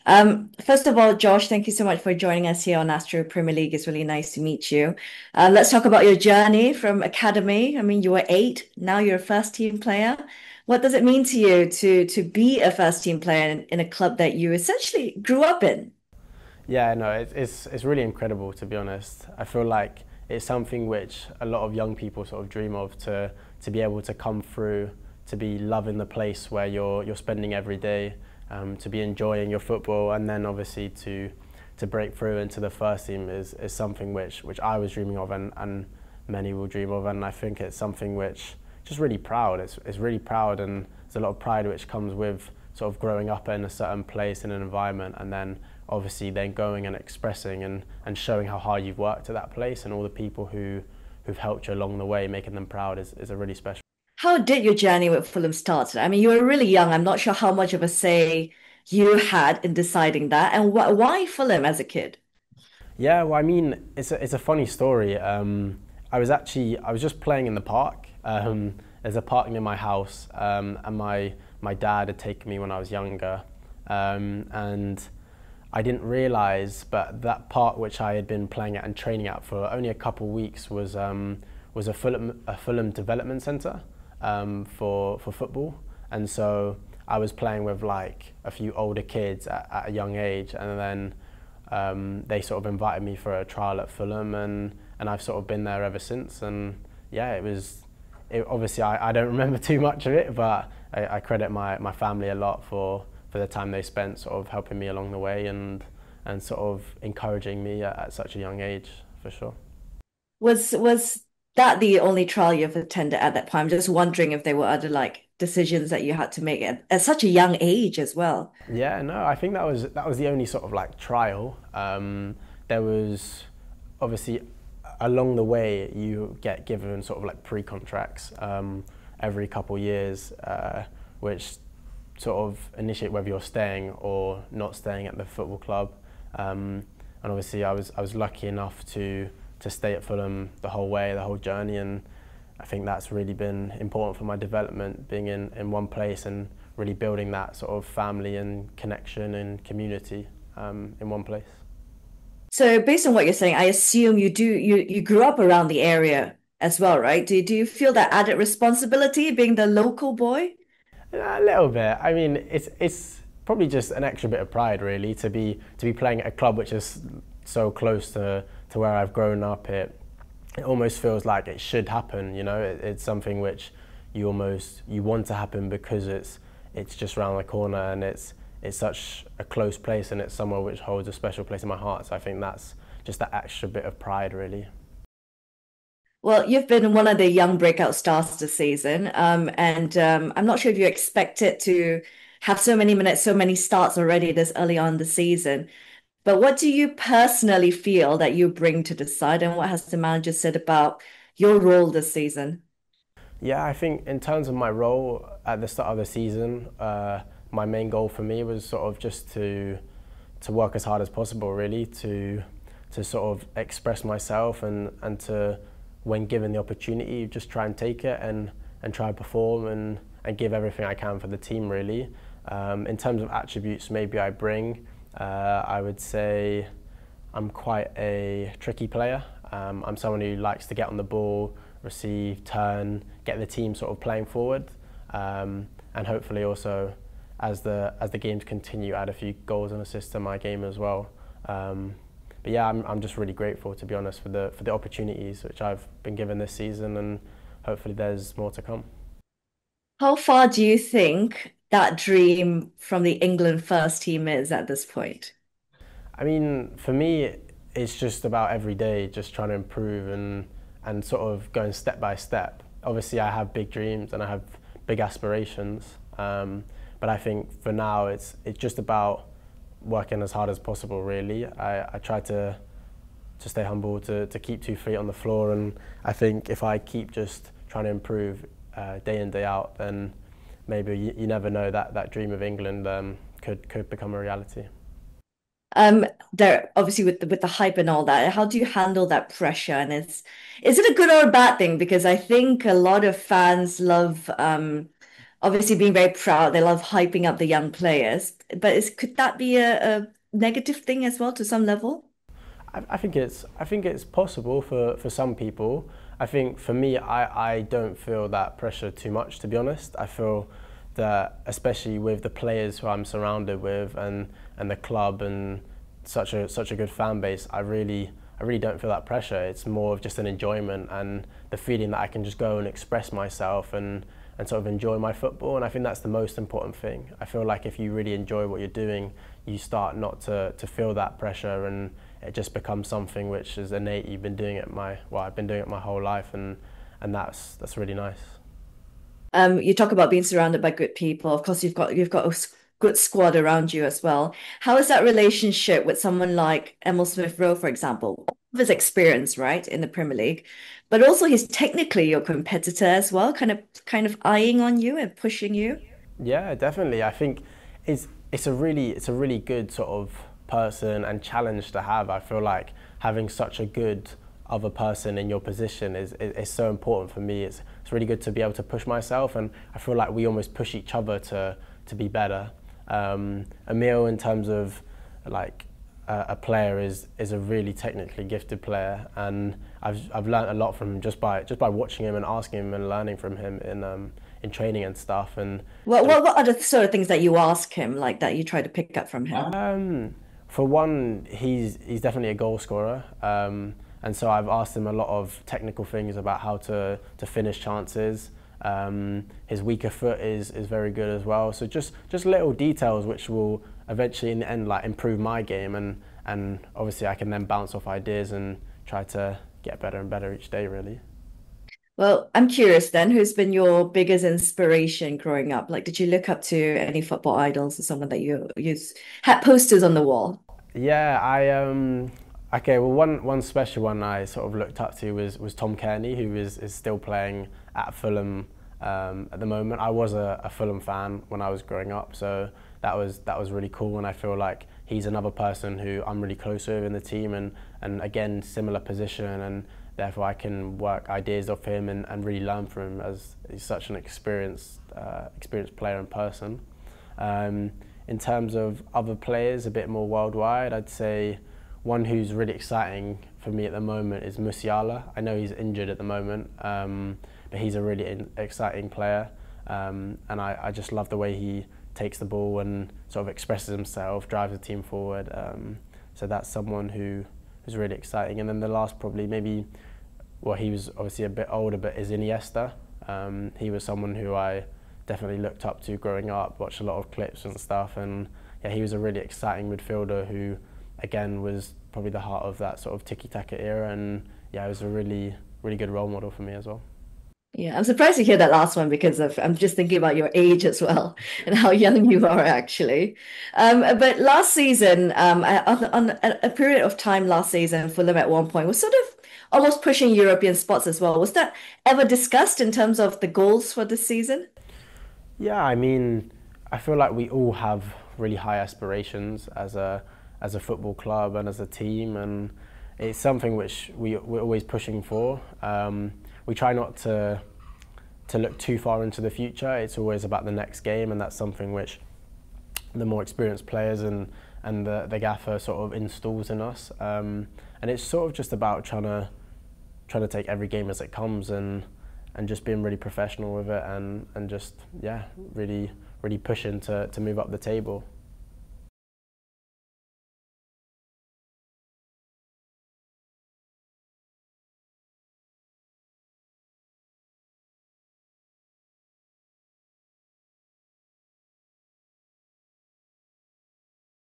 First of all, Josh, thank you so much for joining us here on Astro Premier League. It's really nice to meet you. Let's talk about your journey from academy. I mean, you were eight, now you're a first team player. What does it mean to you to be a first team player in a club that you essentially grew up in? Yeah, no, it's really incredible to be honest. I feel like it's something which a lot of young people sort of dream of to be able to come through, to be loving the place where you're spending every day, to be enjoying your football, and then obviously to break through into the first team is something which I was dreaming of, and many will dream of, and I think it's something which just really proud. It's really proud, and there's a lot of pride which comes with sort of growing up in a certain place in an environment, and then obviously then going and expressing and showing how hard you've worked at that place, and all the people who've helped you along the way, making them proud is a really special. How did your journey with Fulham start? I mean, you were really young. I'm not sure how much of a say you had in deciding that. And why Fulham as a kid? Yeah, well, I mean, it's a funny story. I was just playing in the park. There's a park near my house, and my dad had taken me when I was younger, and I didn't realise, but that park which I had been playing at and training at for only a couple of weeks was a Fulham development centre, for football, and so I was playing with like a few older kids at a young age, and then they sort of invited me for a trial at Fulham, and I've sort of been there ever since. And yeah, obviously I don't remember too much of it, but I credit my family a lot for the time they spent sort of helping me along the way, and sort of encouraging me at such a young age, for sure. Was that the only trial you've attended at that point? I'm just wondering if there were other like decisions that you had to make at such a young age as well. Yeah, no, I think that was the only sort of like trial. There was obviously along the way you get given sort of like pre-contracts, every couple years, which sort of initiate whether you're staying or not staying at the football club. And obviously I was lucky enough to stay at Fulham the whole way, the whole journey, and I think that's really been important for my development, being in one place and really building that sort of family and connection and community, in one place. So based on what you're saying, I assume you grew up around the area as well, right? Do you feel that added responsibility being the local boy? Yeah, a little bit. I mean, it's probably just an extra bit of pride, really, to be playing at a club which is so close to where I've grown up. It almost feels like it should happen. It's something which you want to happen because it's just around the corner, and it's such a close place, and it's somewhere which holds a special place in my heart. So I think that's just that extra bit of pride, really. Well, you've been one of the young breakout stars this season, and I'm not sure if you expected to have so many minutes, so many starts already this early on in the season. But what do you personally feel that you bring to the side, and what has the manager said about your role this season? Yeah, I think in terms of my role at the start of the season, my main goal for me was sort of just to work as hard as possible, really, to sort of express myself, and to, when given the opportunity, just try and take it, and try and perform, and give everything I can for the team, really. In terms of attributes maybe I bring, I would say I'm quite a tricky player. I'm someone who likes to get on the ball, receive, turn, get the team sort of playing forward, and hopefully also as the games continue, add a few goals and assists to my game as well. But yeah, I'm just really grateful, to be honest, for the opportunities which I've been given this season, and hopefully there's more to come. How far do you think that dream from the England first team is at this point? I mean, for me, it's just about every day, just trying to improve, and sort of going step by step. Obviously, I have big dreams and I have big aspirations, but I think for now, it's just about working as hard as possible. Really, I try to stay humble, to keep 2 feet on the floor, and I think if I keep just trying to improve, day in day out, then maybe you never know, that dream of England, could become a reality. There obviously with the hype and all that, how do you handle that pressure? And is it a good or a bad thing? Because I think a lot of fans love obviously being very proud. They love hyping up the young players. But could that be a negative thing as well to some level? I think it's possible for some people. I think for me, I don't feel that pressure too much, to be honest. I feel that especially with the players who I'm surrounded with and the club and such a good fan base, I really don't feel that pressure. It's more of just an enjoyment and the feeling that I can just go and express myself and sort of enjoy my football. And I think that's the most important thing. I feel like if you really enjoy what you're doing, you start not to feel that pressure, and it just becomes something which is innate. You've been doing it I've been doing it my whole life, and that's really nice. You talk about being surrounded by good people. Of course, you've got a good squad around you as well. How is that relationship with someone like Emil Smith Rowe, for example? Of his experience, right, in the Premier League, but also he's technically your competitor as well, kind of eyeing on you and pushing you. Yeah, definitely. I think it's a really good sort of person and challenge to have. I feel like having such a good other person in your position is so important for me. It's really good to be able to push myself, and I feel like we almost push each other to be better. Emil, in terms of like a player, is a really technically gifted player, and I've learned a lot from him just by watching him and asking him and learning from him in training and stuff. And What are the sort of things that you ask him, like that you try to pick up from him? for one, he's definitely a goal scorer, and so I've asked him a lot of technical things about how to finish chances. His weaker foot is very good as well. So just little details which will eventually in the end like improve my game, and obviously I can then bounce off ideas and try to get better and better each day really. Well, I'm curious then, who's been your biggest inspiration growing up? Like, did you look up to any football idols or someone that you had posters on the wall? Yeah, I okay. Well, one special one I sort of looked up to was Tom Kearney, who is still playing at Fulham at the moment. I was a Fulham fan when I was growing up, so that was really cool. And I feel like he's another person who I'm really close with in the team, and again similar position, and therefore I can work ideas off him and really learn from him, as he's such an experienced player and person. In terms of other players, a bit more worldwide, I'd say one who's really exciting for me at the moment is Musiala. I know he's injured at the moment, but he's a really exciting player, and I just love the way he takes the ball and sort of expresses himself, drives the team forward. So that's someone who is really exciting. And then the last probably maybe, well, he was obviously a bit older, but is Iniesta. He was someone who I definitely looked up to growing up, watched a lot of clips and stuff, and yeah, he was a really exciting midfielder who, again, was probably the heart of that sort of tiki-taka era, and yeah, it was a really good role model for me as well. Yeah, I'm surprised to hear that last one because I'm just thinking about your age as well and how young you are actually. But last season, on a period of time last season, Fulham at one point was sort of almost pushing European spots as well. Was that ever discussed in terms of the goals for this season? Yeah, I mean, I feel like we all have really high aspirations as a football club and as a team, and it's something which we're always pushing for. We try not to look too far into the future. It's always about the next game, and that's something which the more experienced players and the gaffer sort of installs in us. And it's sort of just about trying to take every game as it comes, and just being really professional with it, and just yeah, really pushing to move up the table.